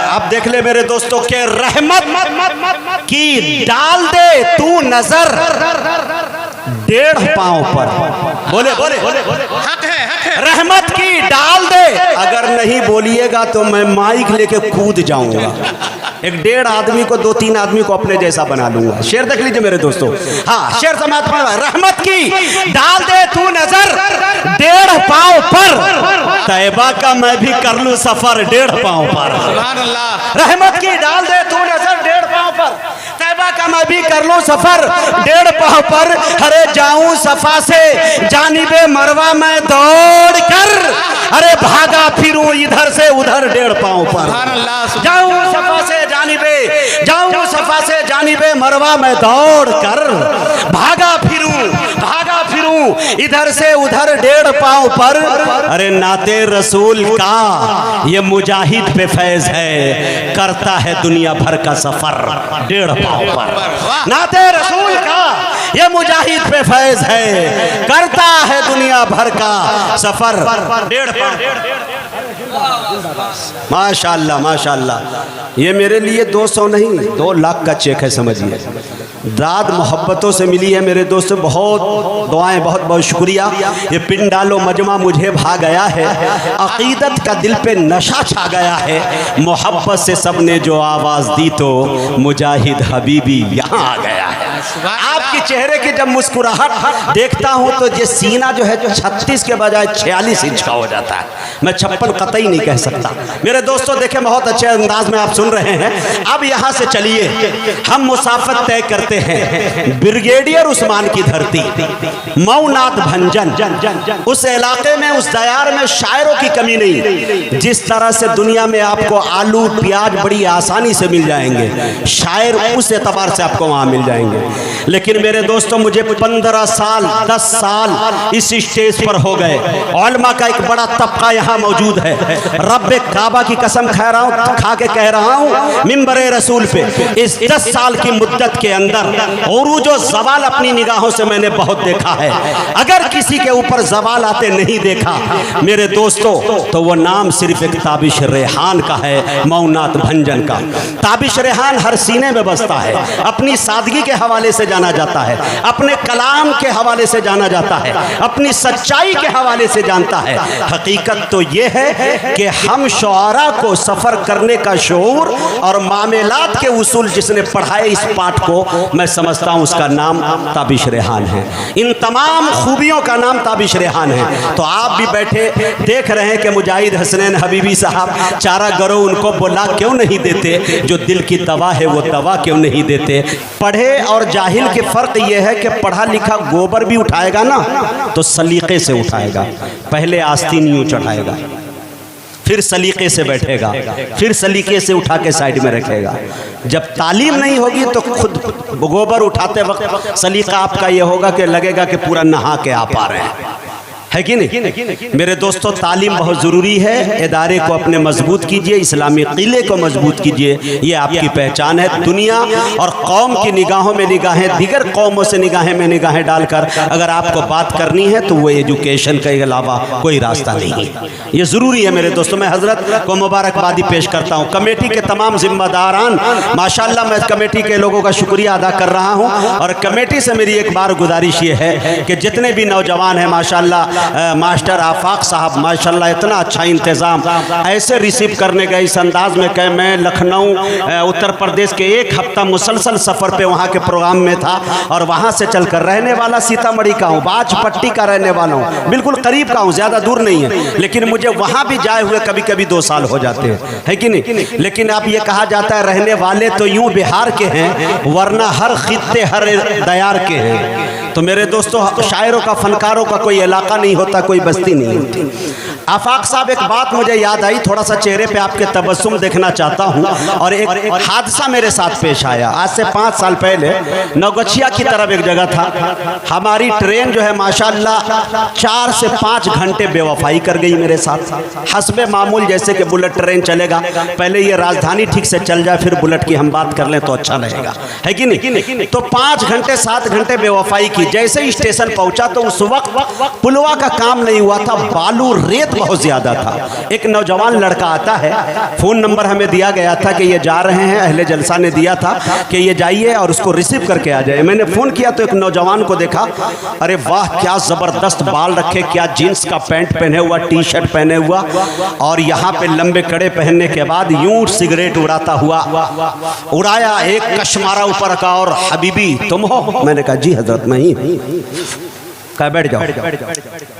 आप देख ले मेरे दोस्तों के रहमत की डाल दे तू नजर 1.5 पांव पर। बोले बोले हक है रहमत की डाल दे, अगर नहीं बोलिएगा तो मैं माइक लेके कूद जाऊंगा। 1.5 आदमी को 2-3 आदमी को अपने जैसा बना लूंगा। शेर देख लीजिए मेरे दोस्तों। हाँ, शेर समाप्त हुआ। रहमत की डाल दे तू नजर 1.5 पांव पर, तैबा का मैं भी कर लूं सफर 1.5 पांव पर। सुभान अल्लाह। रहमत की डाल दे तू नजर 1.5 पांव पर, तैबा का मैं भी कर लूं सफर 1.5 पांव पर। अरे जाऊं सफा से जानिबे मरवा मैं दौड़ कर, अरे भागा फिरूं इधर से उधर 1.5 पांव पर। सुभान अल्लाह। जाऊं सफा से जानिबे मरवा मैं दौड़ कर, भागा फिरूं इधर से उधर 1.5 पांव पर। अरे नाते रसूल का ये मुजाहिद पे फैज है, करता है दुनिया भर का सफर 1.5 पांव पर। नाते रसूल का ये मुजाहिद पे फैज है, करता है दुनिया भर का सफर 1.5 पांव। माशाअल्लाह माशाअल्लाह। ये मेरे लिए 200 नहीं 2 लाख का चेक है, समझिए। दाद मोहब्बतों से मिली है मेरे दोस्त, बहुत दुआएं, बहुत बहुत शुक्रिया। ये पिंडालो मजमा मुझे भा गया है, अकीदत का दिल पे नशा छा गया है। मोहब्बत से सबने जो आवाज़ दी तो मुजाहिद हबीबी यहाँ आ गया है। आपके चेहरे की जब मुस्कुराहट देखता हूँ तो ये सीना जो है 36 के बजाय 46 इंच का हो जाता है। मैं 56 कतई नहीं कह सकता। मेरे दोस्तों देखें, बहुत अच्छे अंदाज में आप सुन रहे हैं। अब यहाँ से चलिए हम मुसाफत तय करते हैं ब्रिगेडियर उस्मान की धरती, मऊनात भंजन। उस इलाके में, उस दयार में शायरों की कमी नहीं। जिस तरह से दुनिया में आपको आलू प्याज बड़ी आसानी से मिल जाएंगे, शायर उस एतबार से आपको वहाँ मिल जाएंगे। लेकिन मेरे दोस्तों मुझे 15 साल 10 साल इस स्टेज पर हो गए। उलमा का एक बड़ा तबका यहाँ मौजूद है। रब्बे काबा की कसम खा के कह रहा हूँ मिंबरे रसूल पे, इस 10 साल की मुद्दत के अंदर उरूज व ज़वाल अपनी निगाहों से मैंने बहुत देखा है। अगर किसी के ऊपर ज़वाल आते नहीं देखा मेरे दोस्तों, तो वो नाम सिर्फ एक ताबिश रेहान का है, मऊनात भंजन का। ताबिश रेहान हर सीने में बसता है, अपनी सादगी के हवाले से जाना जाता है, अपने कलाम के हवाले से जाना जाता है, अपनी सच्चाई के हवाले से जानता है। हकीकत तो ये है कि हम शुआरा को सफ़र करने का शऊर और मामलात के उसूल जिसने पढ़ाए इस पाठ को, मैं समझता हूँ उसका नाम ताबिश रेहान है। इन तमाम खूबियों का नाम ताबिश रेहान है। तो आप भी बैठे देख रहे हैं कि मुजाहिद हसनैन हबीबी साहब चारा गरो उनको बुला क्यों नहीं देते, जो दिल की दवा है वो दवा क्यों नहीं देते। पढ़े और जाहिल के फ़र्क ये है कि पढ़ा लिखा गोबर भी उठाएगा ना तो सलीक़े से उठाएगा। पहले आस्तीन यूँ चढ़ाएगा, फिर सलीक़े से बैठेगा, फिर सलीक़े से उठा के साइड में रखेगा। जब तालीम नहीं होगी तो खुद गोबर उठाते वक्त सलीक़ा आपका ये होगा कि लगेगा कि पूरा नहा के आप आ रहे हैं, है कि नहीं। मेरे दोस्तों तालीम बहुत ज़रूरी है। इदारे को अपने मजबूत कीजिए, इस्लामी क़िले को मजबूत कीजिए, ये आपकी पहचान है। दुनिया और कौम की निगाहों में निगाहें, दीगर कौमों से निगाहें में निगाहें डालकर अगर आपको बात करनी है तो वो एजुकेशन के अलावा कोई रास्ता नहीं है। ये ज़रूरी है मेरे दोस्तों। मैं हज़रत को मुबारकबादी पेश करता हूँ। कमेटी के तमाम जिम्मेदारान माशाअल्लाह, मैं कमेटी के लोगों का शुक्रिया अदा कर रहा हूँ। और कमेटी से मेरी एक बार गुजारिश ये है कि जितने भी नौजवान हैं माशाअल्लाह, मास्टर आफाक साहब माशाल्लाह इतना अच्छा इंतज़ाम, ऐसे रिसीव करने गए इस अंदाज में कि मैं लखनऊ उत्तर प्रदेश के 1 हफ्ता मुसलसल सफ़र पे वहाँ के प्रोग्राम में था और वहाँ से चलकर, रहने वाला सीतामढ़ी का हूँ, बाजपट्टी का रहने वाला हूँ, बिल्कुल करीब का हूँ, ज़्यादा दूर नहीं है। लेकिन मुझे वहाँ भी जाए हुए कभी कभी 2 साल हो जाते हैं, है कि नहीं। लेकिन अब ये कहा जाता है रहने वाले तो यूँ बिहार के हैं, वरना हर खित्ते हर दयार के हैं। तो मेरे दोस्तों शायरों का, फनकारों का कोई इलाका नहीं होता, कोई बस्ती नहीं होती। आफाक साहब एक बात मुझे याद आई, थोड़ा सा चेहरे पे आपके तबस्सुम देखना चाहता हूँ। और एक हादसा मेरे साथ पेश आया आज से 5 साल पहले। नौगछिया की तरफ एक जगह था, हमारी ट्रेन जो है माशाअल्लाह 4 से 5 घंटे बेवफाई कर गई मेरे साथ। हस्बे मामूल जैसे कि बुलेट ट्रेन चलेगा, पहले ये राजधानी ठीक से चल जाए फिर बुलेट की हम बात कर लें तो अच्छा रहेगा, है कि नहीं। तो 5 घंटे 7 घंटे बेवफाई की। जैसे ही स्टेशन पहुंचा तो उस वक्त पुलवा का काम नहीं हुआ था, बालू रेत बहुत ज़्यादा था। एक नौजवान लड़का आता है, फ़ोन नंबर हमें दिया गया था कि ये जा रहे हैं, अहले जलसा ने दिया था कि ये जाइए और उसको रिसीव करके आ जाए। मैंने फ़ोन किया तो एक नौजवान को देखा, अरे वाह क्या ज़बरदस्त बाल रखे, क्या जीन्स का पैंट पहने हुआ, टी शर्ट पहने हुआ, और यहाँ पे लंबे कड़े पहनने के बाद यूं सिगरेट उड़ाता हुआ उड़ाया, एक कश मारा ऊपर का और हबीबी तुम हो? मैंने कहा जी हजरत मैं ही। कहा बैठ जाओ।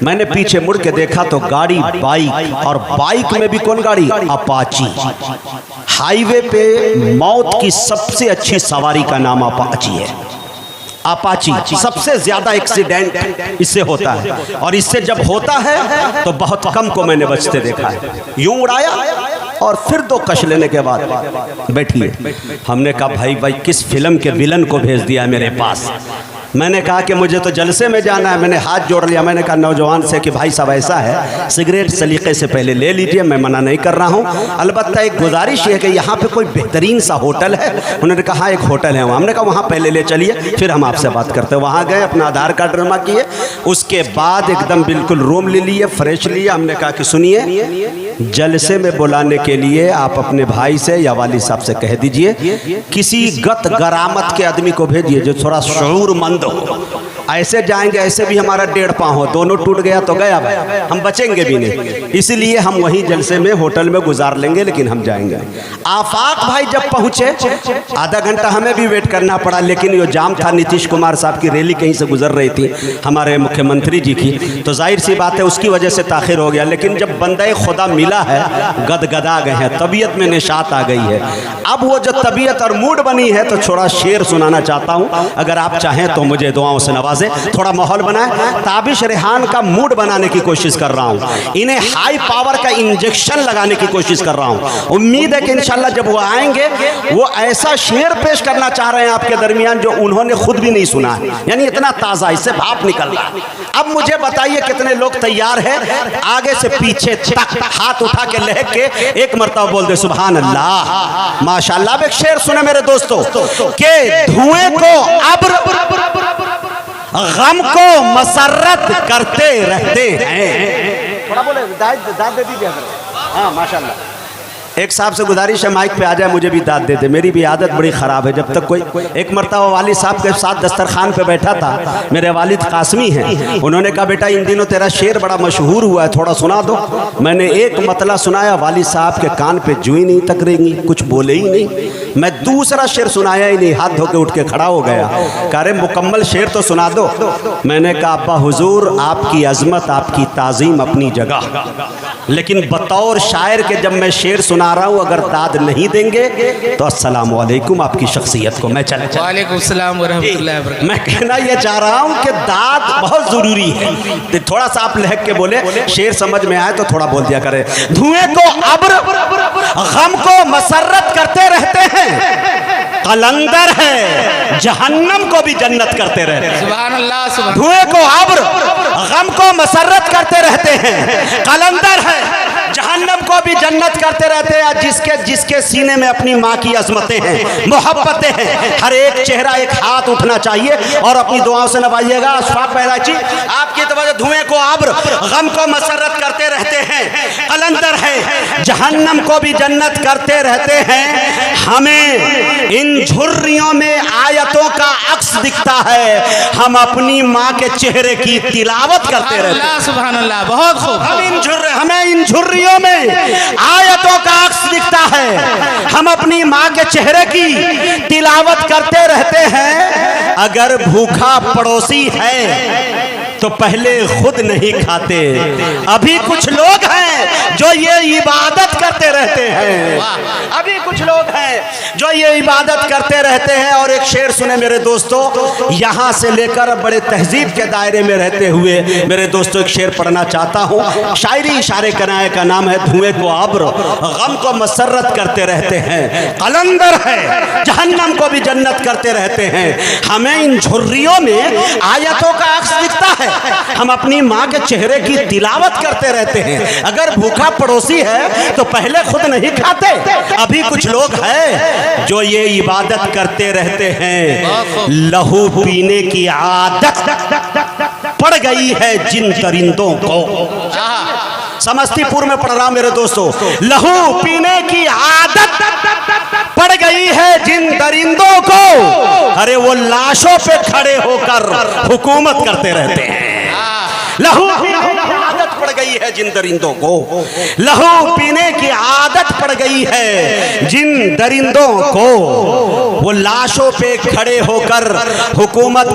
मैंने पीछे मुड़ के देखा तो गाड़ी बाइक, और बाइक में भी कौन गाड़ी? अपाची। हाईवे पे मौत की सबसे अच्छी सवारी का नाम अपाची है। अपाची सबसे ज्यादा एक्सीडेंट इससे होता है, और इससे जब होता है तो बहुत कम को मैंने बचते देखा है। यूं उड़ाया और फिर 2 कश लेने के बाद बैठिए। हमने कहा भाई किस फिल्म के विलन को भेज दिया मेरे पास। मैंने कहा कि मुझे तो जलसे में जाना है। मैंने हाथ जोड़ लिया। मैंने कहा नौजवान से कि भाई साहब ऐसा है, सिगरेट सलीके से पहले ले लीजिए, मैं मना नहीं कर रहा हूँ, अलबत्ता एक गुजारिश है कि यहाँ पे कोई बेहतरीन सा होटल है। उन्होंने कहा हाँ एक होटल है वहाँ। हमने कहा वहाँ पहले ले चलिए, फिर हम आपसे बात करते हैं। वहाँ गए, अपना आधार कार्ड जमा किए, उसके बाद एकदम बिल्कुल रूम ले लिए, फ्रेश लिया। हमने कहा कि सुनिए, जलसे में बुलाने के लिए आप अपने भाई से या वाली साहब से कह दीजिए, किसी गत गरामत के आदमी को भेजिए जो थोड़ा शऊरमंद हो। ऐसे जाएंगे, ऐसे भी हमारा 1.5 पाँव हो, दोनों टूट गया तो गया भाई, हम बचेंगे भी नहीं। इसलिए हम वहीं जलसे में होटल में गुजार लेंगे, लेकिन हम जाएंगे। आफाक भाई जब पहुंचे, आधा घंटा हमें भी वेट करना पड़ा, लेकिन ये जाम था, नीतीश कुमार साहब की रैली कहीं से गुजर रही थी, हमारे मुख्यमंत्री जी की, तो जाहिर सी बात है उसकी वजह से ताखिर हो गया। लेकिन जब बंदे खुदा मिला है, गदगदा गए हैं, तबीयत में निशात आ गई है। अब वो जो तबीयत और मूड बनी है, तो थोड़ा शेर सुनाना चाहता हूँ, अगर आप चाहें तो मुझे दुआओं से नवाजें, थोड़ा माहौल बनाए। ताबिश रेहान का मूड बनाने की कोशिश कर रहा हूँ, इन्हें हाई पावर का इंजेक्शन लगाने की कोशिश कर रहा हूँ। उम्मीद है कि इंशाल्लाह जब वो आएंगे, वो ऐसा शेर पेश करना चाह रहे हैं आपके दरमियान जो उन्होंने खुद भी नहीं सुना है, यानी इतना ताज़ा, इससे भाप निकल रहा है। अब मुझे बताइए कितने लोग तैयार हैं आगे से पीछे तक हाथ उठा के लहक के एक मरतबा बोल दे सुभान अल्लाह, माशाअल्लाह। अब एक शेर सुने मेरे दोस्तों, के धुएं को अब्र गम को मसरत करते रहते हैं। थोड़ा बोले दाद दे दीजिए। हाँ माशाअल्लाह। एक साहब से गुजारिश है माइक पे आ जाए, मुझे भी दाद दे दे, मेरी भी आदत बड़ी ख़राब है। जब तक कोई एक मरतबा वालिद साहब के साथ दस्तरखान पे बैठा था, मेरे वालिद कासमी हैं, उन्होंने कहा बेटा इन दिनों तेरा शेर बड़ा मशहूर हुआ है, थोड़ा सुना दो। मैंने एक मतला सुनाया, वालिद साहब के कान पे जूं ही नहीं तकरेंगी, कुछ बोले ही नहीं। मैं दूसरा शेर सुनाया ही नहीं, हाथ धो के उठ के खड़ा हो गया, कह रहे मुकम्मल शेर तो सुना दो। मैंने कहा अब्बा हुजूर आपकी अजमत, आपकी ताज़ीम अपनी जगह, लेकिन बतौर शायर के जब मैं शेर सुना रहा हूं, अगर दाद नहीं देंगे तो अस्सलाम वालेकुम आपकी शख्सियत को। मैं चले वालेकुम सलाम व रहमतुल्लाहि व बरकातहू। मैं कहना ये चाह रहा हूं कि दाद बहुत जरूरी है। तो थोड़ा सा आप लहक के बोले, शेर समझ में आए तो थोड़ा बोल दिया करें। धुएं को अब्र गम को मसरत करते रहते हैं, कलंदर है जहन्नम को भी जन्नत करते रहते हैं। सुभान अल्लाह, सुभान। धुएं को अब्र गम को मसरत करते रहते हैं, कलंदर है जहन्नम को भी जन्नत करते रहते हैं। जिसके सीने में अपनी माँ की अजमतें हैं, मोहब्बतें हैं, हर एक चेहरा एक हाथ उठना चाहिए और अपनी दुआओं से नवाइएगा। अशफाक पहलाची आपकी तवज्जो, धुएं को अब्र गम को मसरत करते रहते हैं, कलंदर है जहन्नम को भी जन्नत करते रहते हैं। हमें इन झुर्रियों में आयतों का अक्स दिखता है, हम अपनी माँ के चेहरे की तिलावत करते रहते हैं। सुभान अल्लाह, बहुत खूब। हमें इन झुर्रियों में आयतों का अक्स दिखता है, हम अपनी माँ के चेहरे की तिलावत करते रहते हैं। अगर भूखा पड़ोसी है तो पहले खुद नहीं खाते। अभी कुछ लोग हैं जो ये इबादत करते रहते हैं, अभी कुछ लोग हैं जो ये इबादत करते रहते हैं। और एक शेर सुने मेरे दोस्तों, यहाँ से लेकर बड़े तहजीब के दायरे में रहते हुए मेरे दोस्तों एक शेर पढ़ना चाहता हूँ। शायरी इशारे कराए का नाम है धुएं को अब्र गम को मसरत करते रहते हैं, कलंदर है जहन्नम को भी जन्नत करते रहते हैं। हमें इन झुर्रियों में आयतों का अक्स दिखता है, हम अपनी माँ के चेहरे की तिलावत करते रहते हैं। अगर भूखा पड़ोसी है तो पहले खुद नहीं खाते। अभी कुछ लोग हैं जो ये इबादत करते रहते हैं। लहू पीने की आदत पड़ गई है जिन दरिंदों को, समस्तीपुर में पढ़ रहा हूं मेरे दोस्तों। लहू पीने की आदत पड़ गई है जिन दरिंदों को, अरे वो लाशों पे खड़े होकर हुकूमत करते रहते हैं। लहू पीने की आदत पड़ गई है जिन दरिंदों को, लहू पीने की आदत पड़ गई है जिन दरिंदों को, वो लाशों पे खड़े होकर हुकूमत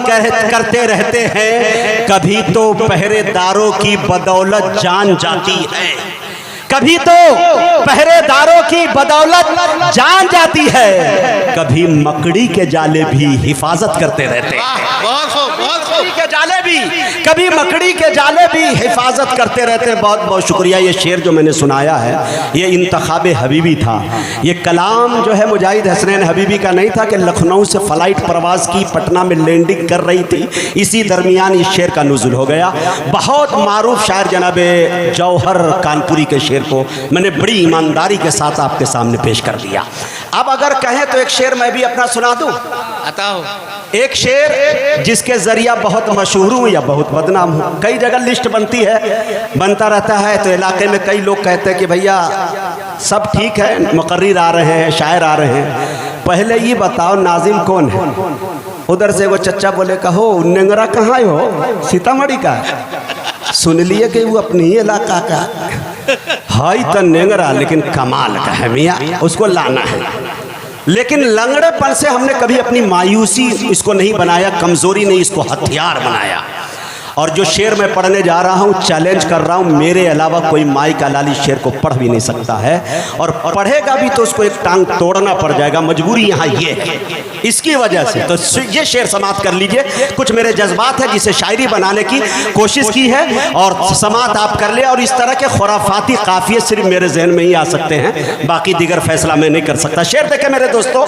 करते रहते हैं। कभी तो पहरेदारों की बदौलत जान जाती है, कभी तो पहरेदारों की बदौलत जान जाती है, कभी मकड़ी के जाले भी हिफाजत करते रहते हैं। बहुत खूब, बहुत खूब। के जाले भी, कभी मकड़ी के जाले भी हिफाजत करते रहते हैं। बहुत बहुत शुक्रिया। ये शेर जो मैंने सुनाया है ये इंतखाब हबीबी था। ये कलाम जो है मुजाहिद हसनैन हबीबी का नहीं था कि लखनऊ से फ़्लाइट परवाज़ की पटना में लैंडिंग कर रही थी, इसी दरमियान इस शेर का नुज़ुल हो गया। बहुत मारूफ शायर जनाब जौहर कानपुरी के शेर को मैंने बड़ी ईमानदारी के साथ आपके सामने पेश कर दिया। अब अगर कहें तो एक शेर मैं भी अपना सुना दूं। अताओ। एक शेर जिसके जरिया बहुत मशहूर हूँ या बहुत बदनाम हूँ। कई जगह लिस्ट बनती है, बनता रहता है, तो इलाके में कई लोग कहते हैं कि भैया सब ठीक है, मुकर्रिर आ रहे हैं, शायर आ रहे हैं, पहले ये बताओ नाजिम कौन है। उधर से वो चच्चा बोले कहो नेंगरा कहाँ हो, सीतामढ़ी का। सुन लिए कि वो अपनी ही इलाका का हाई तो नेंगरा, लेकिन कमाल का है मियाँ, उसको लाना है। लेकिन लंगड़ेपन से हमने कभी अपनी मायूसी इसको नहीं बनाया, कमज़ोरी नहीं, इसको हथियार बनाया। और जो शेर मैं पढ़ने जा रहा हूँ, चैलेंज कर रहा हूँ, मेरे अलावा कोई माई का लाली शेर को पढ़ भी नहीं सकता है, और पढ़ेगा भी तो उसको एक टांग तोड़ना पड़ जाएगा। मजबूरी यहाँ ये है, इसकी वजह से। तो ये शेर समाप्त कर लीजिए। कुछ मेरे जज्बात है जिसे शायरी बनाने की कोशिश की है, और समाप्त आप कर ले। और इस तरह के खुराफाती काफिये सिर्फ मेरे जहन में ही आ सकते हैं, बाकी दीगर फैसला मैं नहीं कर सकता। शेर देखे मेरे दोस्तों।